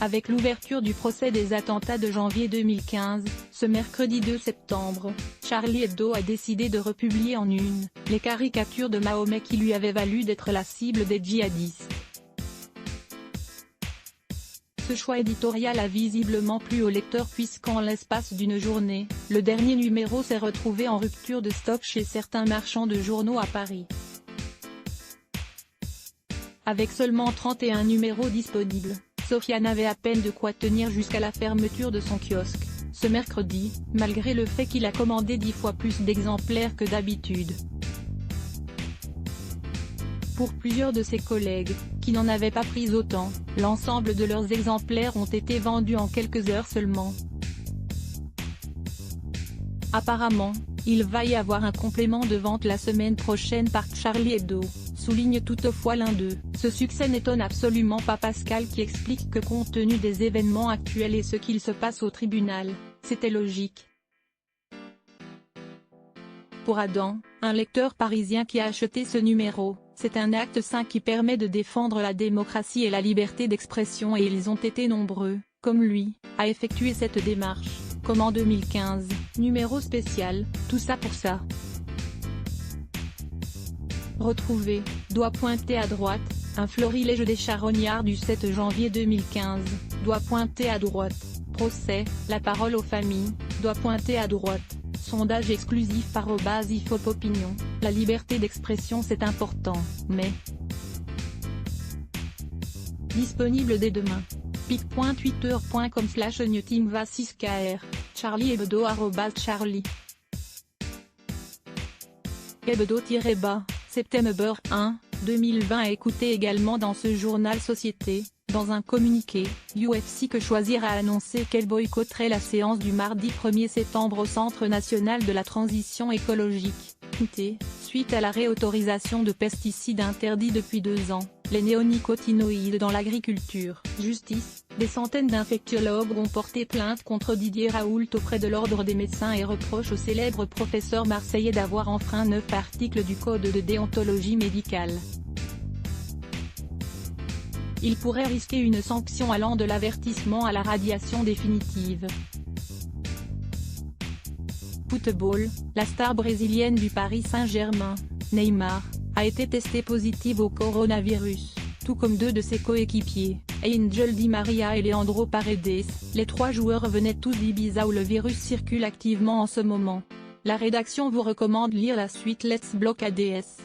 Avec l'ouverture du procès des attentats de janvier 2015, ce mercredi 2 septembre, Charlie Hebdo a décidé de republier en une les caricatures de Mahomet qui lui avaient valu d'être la cible des djihadistes. Ce choix éditorial a visiblement plu au lecteur puisqu'en l'espace d'une journée, le dernier numéro s'est retrouvé en rupture de stock chez certains marchands de journaux à Paris. Avec seulement 31 numéros disponibles, Sofiane avait à peine de quoi tenir jusqu'à la fermeture de son kiosque, ce mercredi, malgré le fait qu'il a commandé 10 fois plus d'exemplaires que d'habitude. Pour plusieurs de ses collègues, qui n'en avaient pas pris autant, l'ensemble de leurs exemplaires ont été vendus en quelques heures seulement. Apparemment, il va y avoir un complément de vente la semaine prochaine par Charlie Hebdo, souligne toutefois l'un d'eux. Ce succès n'étonne absolument pas Pascal qui explique que compte tenu des événements actuels et ce qu'il se passe au tribunal, c'était logique. Pour Adam, un lecteur parisien qui a acheté ce numéro, c'est un acte sain qui permet de défendre la démocratie et la liberté d'expression et ils ont été nombreux, comme lui, à effectuer cette démarche, comme en 2015, numéro spécial, tout ça pour ça. Retrouvez, doigt pointé à droite, un florilège des charognards du 7 janvier 2015, doigt pointé à droite, procès, la parole aux familles, doigt pointé à droite, sondage exclusif @ifopopinion, la liberté d'expression c'est important, mais... Disponible dès demain. pic.twitter.com/newtingva6kr, Charlie Hebdo @charlie. Hebdo-bas, septembre 1, 2020 à écouter également dans ce journal Société. Dans un communiqué, UFC Que Choisir a annoncé qu'elle boycotterait la séance du mardi 1er septembre au Centre national de la transition écologique, CNT, suite à la réautorisation de pesticides interdits depuis 2 ans, les néonicotinoïdes dans l'agriculture. Justice, des centaines d'infectiologues ont porté plainte contre Didier Raoult auprès de l'Ordre des médecins et reprochent au célèbre professeur marseillais d'avoir enfreint 9 articles du Code de déontologie médicale. Il pourrait risquer une sanction allant de l'avertissement à la radiation définitive. Football, la star brésilienne du Paris Saint-Germain, Neymar, a été testée positive au coronavirus, tout comme 2 de ses coéquipiers, Angel Di Maria et Leandro Paredes. Les 3 joueurs venaient tous d'Ibiza où le virus circule activement en ce moment. La rédaction vous recommande lire la suite Let's Block ADS.